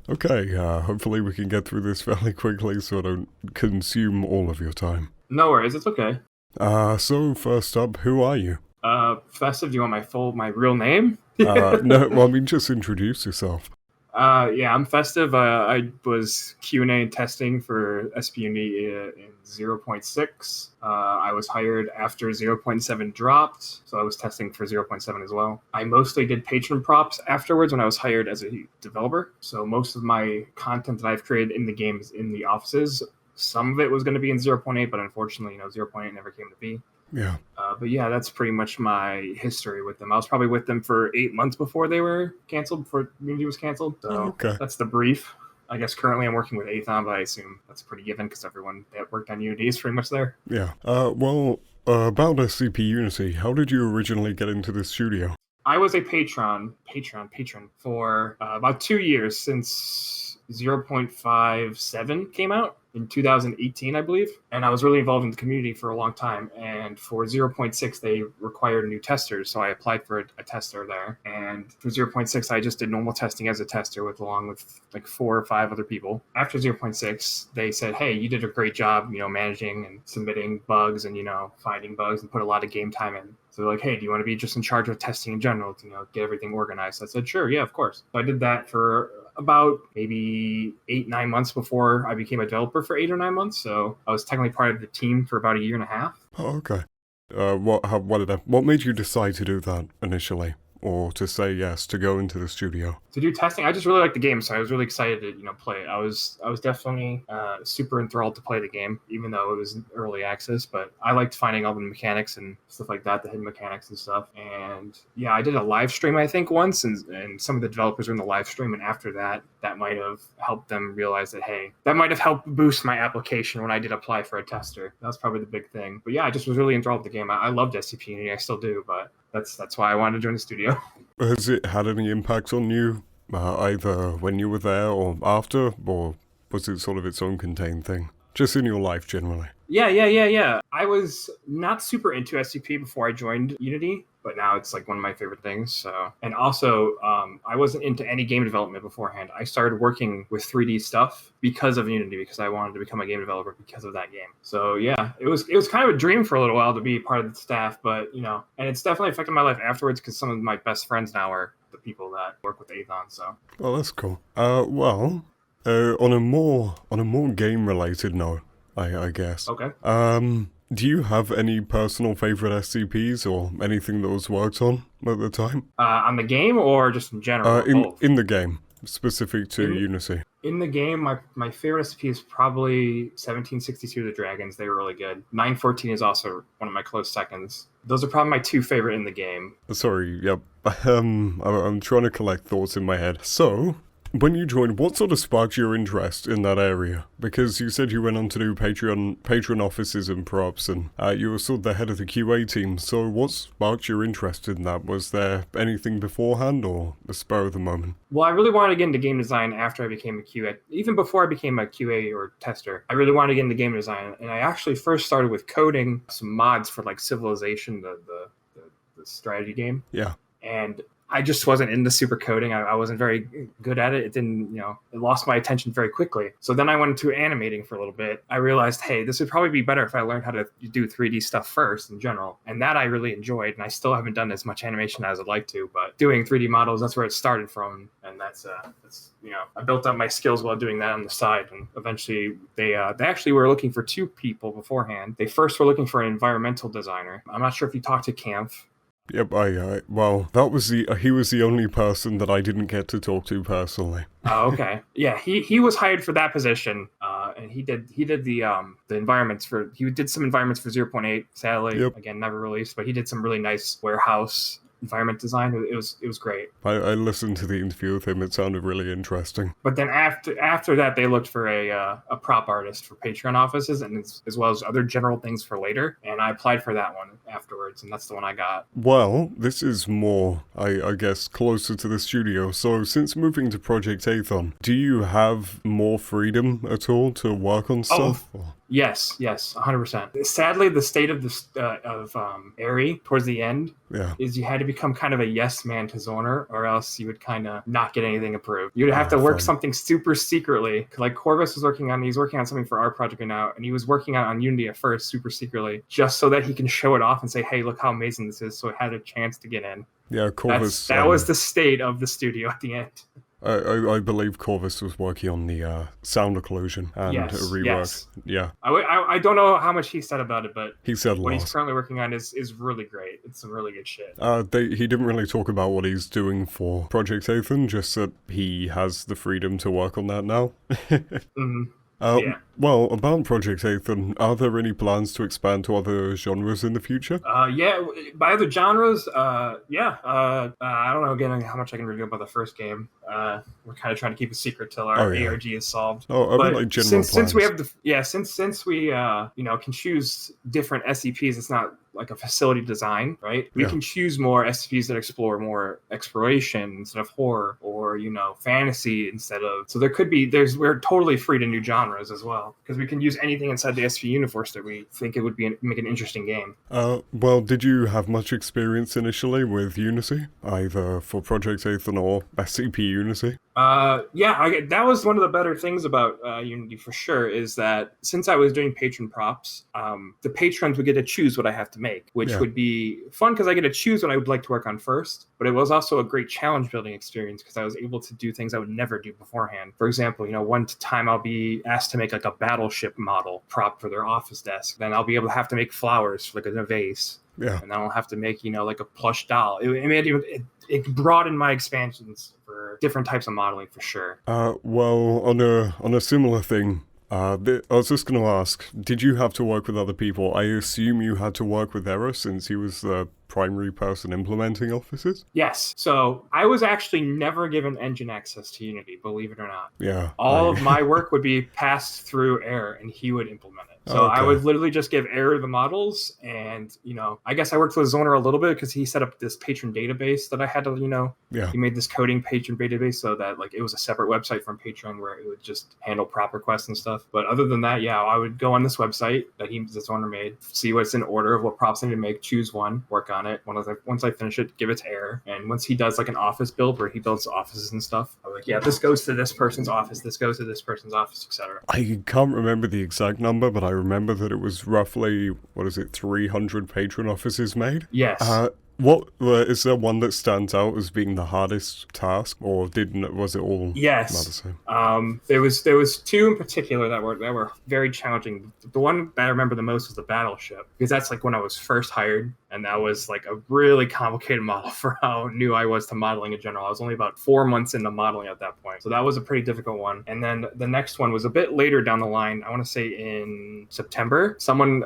Okay, hopefully we can get through this fairly quickly so I don't consume all of your time. No worries, it's okay. So first up, who are you? Festive, do you want my real name? No, well, I mean, just introduce yourself. Yeah, I'm Festive. I was Q&A and testing for SP Unity in 0.6. I was hired after 0.7 dropped, so I was testing for 0.7 as well. I mostly did patron props afterwards when I was hired as a developer, so most of my content that I've created in the games in the offices, some of it was going to be in 0.8, but unfortunately, 0.8 never came to be. Yeah. But yeah, that's pretty much my history with them. I was probably with them for 8 months before they were canceled, before Unity was canceled. So Okay. That's the brief. I guess currently I'm working with Aethon, but I assume that's pretty given because everyone that worked on Unity is pretty much there. Yeah. About SCP Unity, how did you originally get into the studio? I was a patron for about 2 years since 0.57 came out in 2018, I believe. And I was really involved in the community for a long time. And for 0.6, they required new testers. So I applied for a tester there. And for 0.6, I just did normal testing as a tester along with like 4 or 5 other people. After 0.6, they said, hey, you did a great job, managing and submitting bugs and, finding bugs and put a lot of game time in. So they're like, hey, do you want to be just in charge of testing in general to, get everything organized? I said, sure, yeah, of course. So I did that for about maybe 8-9 months before I became a developer for 8 or 9 months. So I was technically part of the team for about a year and a half. Oh, okay. What made you decide to do that initially? Or to say yes, to go into the studio? To do testing, I just really liked the game, so I was really excited to, play it. I was definitely super enthralled to play the game, even though it was early access. But I liked finding all the mechanics and stuff like that, the hidden mechanics and stuff. And yeah, I did a live stream, I think, once, and some of the developers were in the live stream. And after that, that might have helped them realize that, hey, that might have helped boost my application when I did apply for a tester. That was probably the big thing. But yeah, I just was really enthralled with the game. I loved SCP Unity, I still do, but that's why I wanted to join the studio. Has it had any impact on you, either when you were there or after, or was it sort of its own contained thing? Just in your life generally? Yeah. I was not super into SCP before I joined Unity, but now it's like one of my favorite things. So, and also, I wasn't into any game development beforehand. I started working with 3D stuff because of Unity, because I wanted to become a game developer because of that game. So yeah, it was kind of a dream for a little while to be part of the staff, but and it's definitely affected my life afterwards because some of my best friends now are the people that work with Aethon. So. Well, that's cool. On a more game related note, I guess. Okay. Do you have any personal favorite SCPs or anything that was worked on at the time? On the game or just in general? In the game, specific to Unity. In the game, my favorite SCP is probably 1762 The Dragons. They were really good. 914 is also one of my close seconds. Those are probably my 2 favorite in the game. Sorry, yep. I'm trying to collect thoughts in my head. So, when you joined, what sort of sparked your interest in that area? Because you said you went on to do patron offices and props, and you were sort of the head of the QA team. So what sparked your interest in that? Was there anything beforehand, or the spur of the moment? Well, I really wanted to get into game design after I became a QA. Even before I became a QA or tester, I really wanted to get into game design. And I actually first started with coding some mods for like Civilization, the strategy game. Yeah. And I just wasn't into super coding. I wasn't very good at it. It didn't, it lost my attention very quickly. So then I went into animating for a little bit. I realized, hey, this would probably be better if I learned how to do 3D stuff first in general. And that I really enjoyed. And I still haven't done as much animation as I'd like to, but doing 3D models, that's where it started from. And that's I built up my skills while doing that on the side. And eventually they actually were looking for 2 people beforehand. They first were looking for an environmental designer. I'm not sure if you talked to Camp. Yep, he was the only person that I didn't get to talk to personally. Oh, okay. Yeah, he was hired for that position, and he did the environments he did some environments for 0.8. Sadly, Again, never released, but he did some really nice warehouse environment design. It was great. I listened to the interview with him. It sounded really interesting. But then after that, they looked for a prop artist for Patreon offices, and as well as other general things for later. And I applied for that one afterwards, and that's the one I got. Well, this is more, I guess, closer to the studio. So since moving to Project Aethon, do you have more freedom at all to work on stuff? Yes, 100%. Sadly, the state of Aerie towards the end Yeah. is you had to become kind of a yes man to Zoner, or else you would kind of not get anything approved. You'd have to work something super secretly. Like Corvus was he's working on something for our project right now, and he was working on Unity at first, super secretly, just so that he can show it off and say, hey, look how amazing this is. So it had a chance to get in. Yeah, Corvus. That was the state of the studio at the end. I believe Corvus was working on the sound occlusion and a rework. Yes. Yeah. I don't know how much he said about it, but he said what he's currently working on is really great. It's some really good shit. He didn't really talk about what he's doing for Project Aethon, just that he has the freedom to work on that now. Mm-hmm. Well, about Project Aethon, are there any plans to expand to other genres in the future? By other genres, I don't know again how much I can reveal about the first game. We're kind of trying to keep a secret till our ARG is solved. Like general plans. Since we have since we can choose different SCPs, it's not like a facility design, right? We can choose more SCPs that explore more exploration instead of horror, or fantasy instead of. So we're totally free to new genres as well, because we can use anything inside the SCP universe that we think it would make an interesting game. Well, did you have much experience initially with Unity, either for Project Aethon or SCP Unity? That was one of the better things about Unity for sure, is that since I was doing patron props, the patrons would get to choose what I have to make, which would be fun because I get to choose what I would like to work on first, but it was also a great challenge building experience because I was able to do things I would never do beforehand. For example, one time I'll be asked to make like a battleship model prop for their office desk. Then I'll be able to have to make flowers like in a vase. Yeah. And then I'll have to make, like a plush doll. It broadened my expansions for different types of modeling for sure. Well, on a similar thing, I was just going to ask, did you have to work with other people? I assume you had to work with Aerie since he was the primary person implementing offices? Yes. So I was actually never given engine access to Unity, believe it or not. Yeah. All of my work would be passed through Aerie, and he would implement it. So I would literally just give Aerie the models, and I guess I worked with Zoner a little bit because he set up this patron database that I had to, he made this coding patron database so that it was a separate website from Patreon where it would just handle prop requests and stuff. But other than that, I would go on this website that Zoner made, see what's in order of what props I need to make, choose one, work on it. Once I finish it, give it to Aerie. And once he does an office build where he builds offices and stuff, I'm like, this goes to this person's office, this goes to this person's office, etc. I can't remember the exact number, but I remember that it was roughly, 300 patron offices made? Yes. What is there one that stands out as being the hardest task, or was it all about the same? There was two in particular that were very challenging. The one that I remember the most was the battleship, because that's when I was first hired, and that was a really complicated model for how new I was to modeling in general. I was only about 4 months into modeling at that point, so that was a pretty difficult one. And then the next one was a bit later down the line. I want to say in September, someone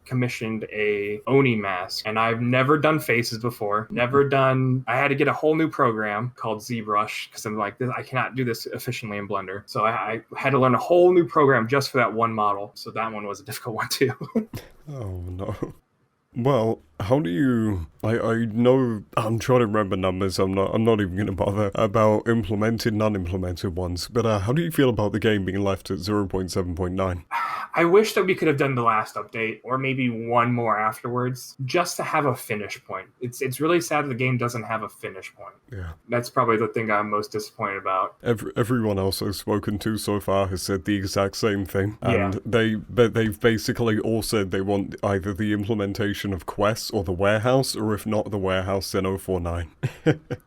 commissioned a Oni mask, and I've never done faces before. I had to get a whole new program called ZBrush because I'm like, I cannot do this efficiently in Blender. So I had to learn a whole new program just for that one model. So that one was a difficult one too. Oh no. Well, how do you... I know... I'm trying to remember numbers, I'm not even going to bother about implemented, non-implemented ones, but how do you feel about the game being left at 0.7.9? I wish that we could have done the last update, or maybe one more afterwards, just to have a finish point. It's really sad that the game doesn't have a finish point. Yeah. That's probably the thing I'm most disappointed about. Everyone else I've spoken to so far has said the exact same thing, and they've basically all said they want either the implementation of quests or the warehouse, or if not the warehouse, then 049.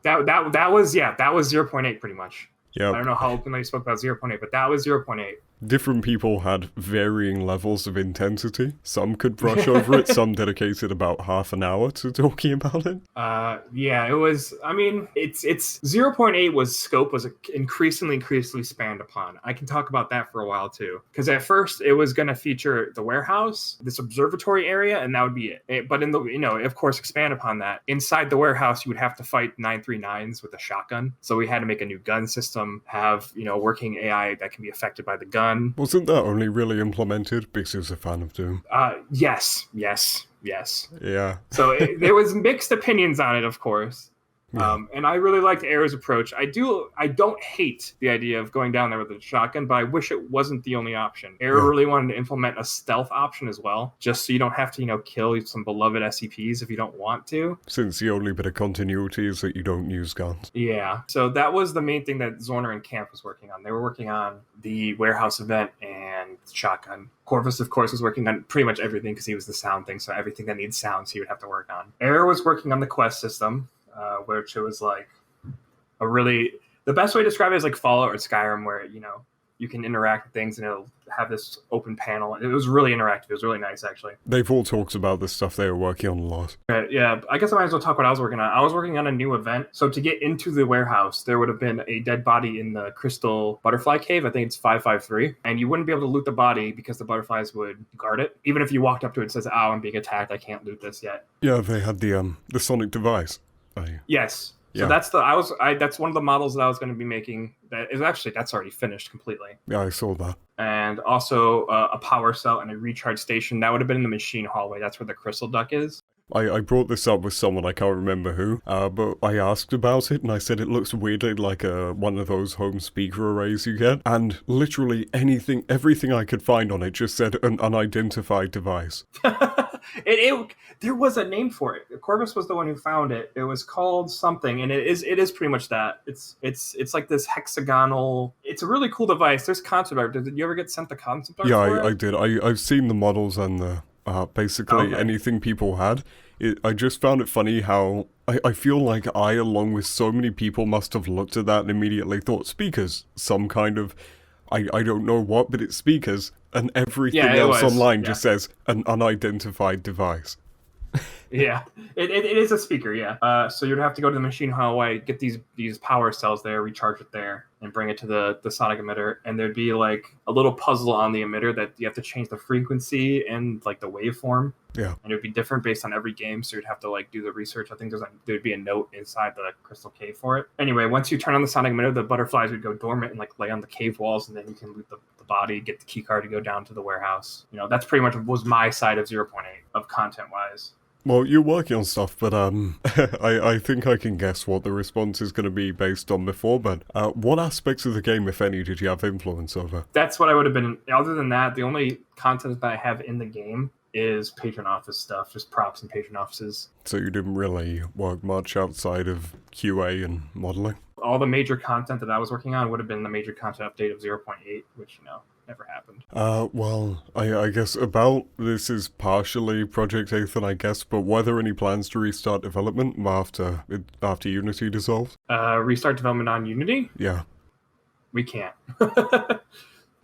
that was 0.8 pretty much. Yeah. I don't know how openly you spoke about 0.8, but that was 0.8. Different people had varying levels of intensity. Some could brush over it, some dedicated about half an hour to talking about it. It was, it's 0.8 scope was increasingly spanned upon. I can talk about that for a while too. Because at first it was going to feature the warehouse, this observatory area, and that would be it. But in the, of course, expand upon that. Inside the warehouse, you would have to fight 939s with a shotgun. So we had to make a new gun system, have, working AI that can be affected by the gun. Wasn't that only really implemented because he was a fan of Doom? Yes. Yeah. So there was mixed opinions on it, of course. Yeah. And I really liked Aerie's approach. I don't hate the idea of going down there with a shotgun, but I wish it wasn't the only option. Aerie Yeah. really wanted to implement a stealth option as well, just so you don't have to, kill some beloved SCPs if you don't want to. Since the only bit of continuity is that you don't use guns. Yeah. So that was the main thing that Zorner and Camp was working on. They were working on the warehouse event and shotgun. Corvus, of course, was working on pretty much everything because he was the sound thing, so everything that needs sounds he would have to work on. Aerie was working on the quest system, which it was like the best way to describe it is like Fallout or Skyrim, where you can interact with things and it'll have this open panel. It was really interactive. It was really nice, actually. They've all talked about the stuff they were working on a lot. Yeah, I guess I might as well talk what I was working on. I was working on a new event. So to get into the warehouse, there would have been a dead body in the crystal butterfly cave. I think it's 553. And you wouldn't be able to loot the body because the butterflies would guard it. Even if you walked up to it and says, "Oh, I'm being attacked. I can't loot this yet." Yeah, they had the sonic device. Yes. So Yeah. that's one of the models that I was going to be making. That's already finished completely. Yeah, I saw that. And also a power cell and a recharge station. That would have been in the machine hallway. That's where the crystal duck is. I brought this up with someone, I can't remember who, but I asked about it and I said it looks weirdly like one of those home speaker arrays you get, and literally everything I could find on it just said an unidentified device. There was a name for it. Corvus was the one who found it. It was called something, and it is pretty much that. It's like this hexagonal. It's a really cool device. There's concept art. Did you ever get sent the concept art? Yeah, for it? I did. I've seen the models and the basically anything people had. I just found it funny how I feel like along with so many people, must have looked at that and immediately thought speakers, some kind of, I don't know what, but it's speakers, and everything else online just says an unidentified device. Yeah, it is a speaker, yeah. So you'd have to go to the machine hallway, get these power cells there, recharge it there, and bring it to the sonic emitter. And there'd be like a little puzzle on the emitter that you have to change the frequency and like the waveform. Yeah. And it would be different based on every game, so you'd have to like do the research. I think there'd be a note inside the crystal cave for it. Anyway, once you turn on the sonic emitter, the butterflies would go dormant and like lay on the cave walls, and then you can loot the body, get the key card to go down to the warehouse. That's pretty much was my side of 0.8 of content-wise. Well, you're working on stuff, but I think I can guess what the response is going to be based on before, but what aspects of the game, if any, did you have influence over? That's what I would have been. Other than that, the only content that I have in the game is patron office stuff, just props and patron offices. So you didn't really work much outside of QA and modeling? All the major content that I was working on would have been the major content update of 0.8, which, never happened. Well, I guess about this is partially Project Aethon, I guess, but were there any plans to restart development after Unity dissolved? Restart development on Unity? Yeah. We can't. The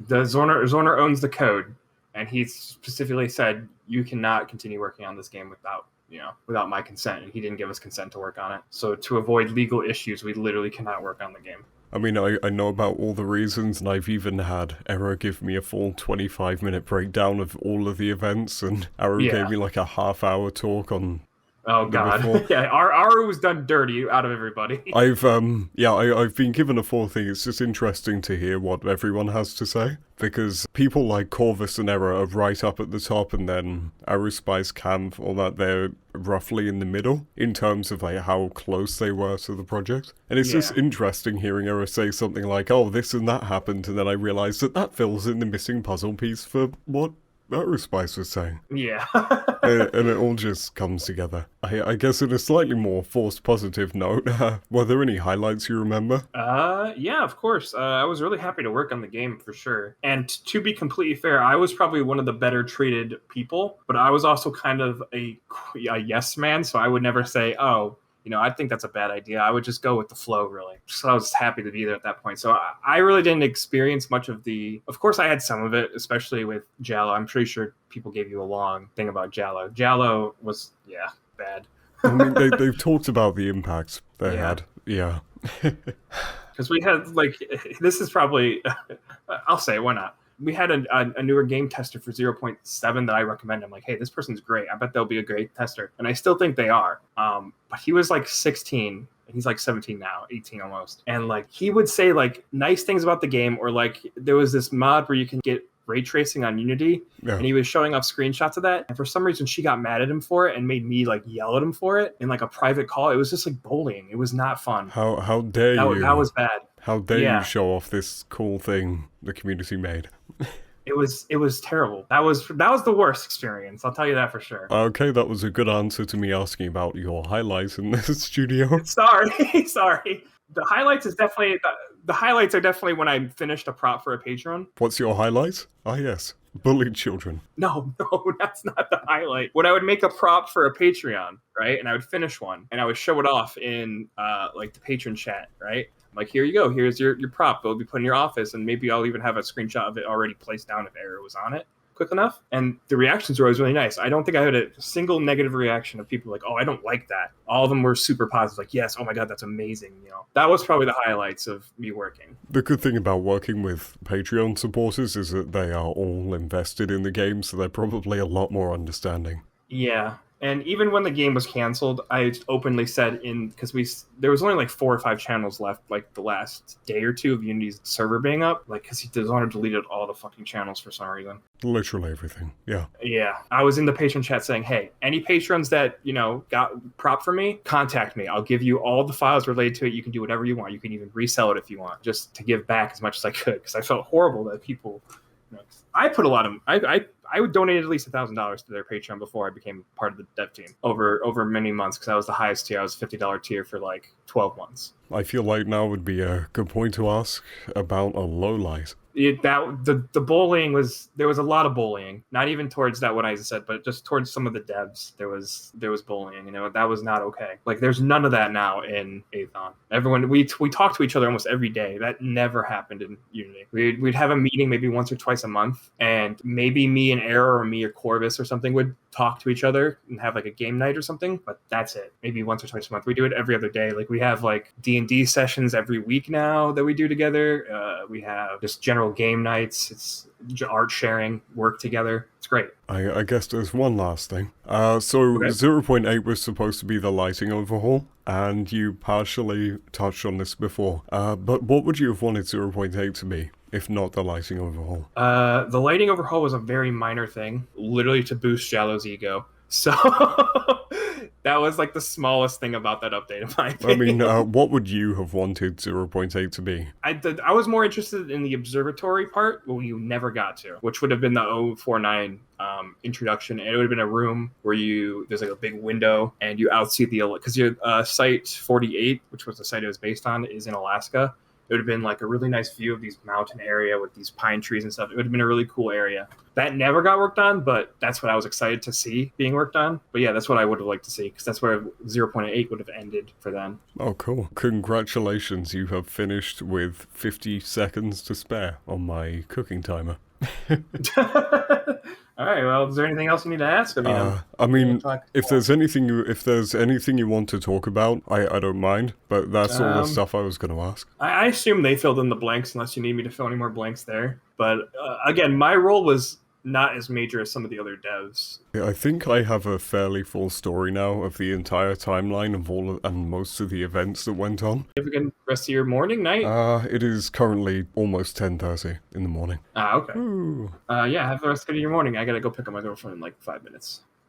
Zorner owns the code, and he specifically said you cannot continue working on this game without my consent, and he didn't give us consent to work on it. So to avoid legal issues, we literally cannot work on the game. I mean, I know about all the reasons, and I've even had Arrow give me a full 25-minute breakdown of all of the events, and Arrow gave me like a half-hour talk on... Oh, God. Yeah, Aru was done dirty out of everybody. I've been given a full thing. It's just interesting to hear what everyone has to say, because people like Corvus and Error are right up at the top, and then Aerospice, Camp, all that, they're roughly in the middle in terms of like how close they were to the project. And it's just interesting hearing Error say something like, oh, this and that happened, and then I realised that fills in the missing puzzle piece for what Aerospice was saying. Yeah. and it all just comes together. I guess in a slightly more forced positive note, were there any highlights you remember? Yeah, of course. I was really happy to work on the game for sure. And to be completely fair, I was probably one of the better treated people, but I was also kind of a yes man, so I would never say, oh, I think that's a bad idea. I would just go with the flow, really. So I was happy to be there at that point. So I really didn't experience much of Of course, I had some of it, especially with Jallo. I'm pretty sure people gave you a long thing about Jallo. Jallo was, bad. I mean, they've talked about the impacts they had. Yeah. Because we had, this is probably... I'll say it, why not? We had a newer game tester for 0.7 that I recommend. I'm like, hey, this person's great. I bet they'll be a great tester. And I still think they are. But he was 16, and he's 17 now, 18 almost. And he would say nice things about the game, or there was this mod where you can get ray tracing on Unity, and he was showing off screenshots of that. And for some reason, she got mad at him for it and made me like yell at him for it in like a private call. It was just like bullying. It was not fun. How dare you? That was bad. How dare you show off this cool thing the community made? It was terrible. That was the worst experience. I'll tell you that for sure. Okay, that was a good answer to me asking about your highlights in this studio. Sorry. The highlights are definitely when I finished a prop for a Patreon. What's your highlight? Ah, yes. Bullied children. No, that's not the highlight. When I would make a prop for a Patreon, right? And I would finish one and I would show it off in like the patron chat, right? Like, here you go. Here's your prop. It'll be put in your office, and maybe I'll even have a screenshot of it already placed down if Aerie was on it quick enough. And the reactions were always really nice. I don't think I had a single negative reaction of people like, oh, I don't like that. All of them were super positive, like, yes, oh my God, that's amazing. You know, that was probably the highlights of me working. The good thing about working with Patreon supporters is that they are all invested in the game, so they're probably a lot more understanding. Yeah. And even when the game was canceled, I openly said because there was only like 4 or 5 channels left, like the last day or two of Unity's server being up, like because he deleted all the fucking channels for some reason. Literally everything, yeah. Yeah, I was in the patron chat saying, hey, any patrons that, got prop for me, contact me. I'll give you all the files related to it. You can do whatever you want. You can even resell it if you want, just to give back as much as I could, because I felt horrible that people... I put a lot of... I would donate at least $1,000 to their Patreon before I became part of the dev team over many months, because I was the highest tier. I was $50 tier for like 12 months. I feel like now would be a good point to ask about a lowlight. The bullying there was a lot of bullying, not even towards that what I said, but just towards some of the devs. There was bullying, that was not okay. Like, there's none of that now in Aethon. Everyone, we talk to each other almost every day. That never happened in Unity. We'd have a meeting maybe once or twice a month, and maybe me and Aerie or me or Corvus or something would talk to each other and have like a game night or something, but that's it. Maybe once or twice a month. We do it every other day. Like, we have like D&D sessions every week now that we do together. We have just general game nights. It's art sharing, work together. It's great. I guess there's one last thing. Okay. 0.8 was supposed to be the lighting overhaul, and you partially touched on this before. But what would you have wanted 0.8 to be, if not the lighting overhaul? The lighting overhaul was a very minor thing, literally to boost Jallow's ego. So that was like the smallest thing about that update, in my opinion. I mean, what would you have wanted 0.8 to be? I was more interested in the observatory part, well, you never got to, which would have been the 049 introduction. And it would have been a room where there's like a big window and you outsee because your site 48, which was the site it was based on, is in Alaska. It would have been like a really nice view of these mountain area with these pine trees and stuff. It would have been a really cool area. That never got worked on, but that's what I was excited to see being worked on. But yeah, that's what I would have liked to see, because that's where 0.8 would have ended for them. Oh, cool. Congratulations, you have finished with 50 seconds to spare on my cooking timer. All right. Well, is there anything else you need to ask? If there's anything you want to talk about, I don't mind. But that's all the stuff I was going to ask. I assume they filled in the blanks, unless you need me to fill any more blanks there. But again, my role was not as major as some of the other devs. I think I have a fairly full story now of the entire timeline of and most of the events that went on. You have a good rest of your morning, night? It is currently almost 10:30 in the morning. Okay. Yeah, have the rest of your morning. I gotta go pick up my girlfriend in like 5 minutes.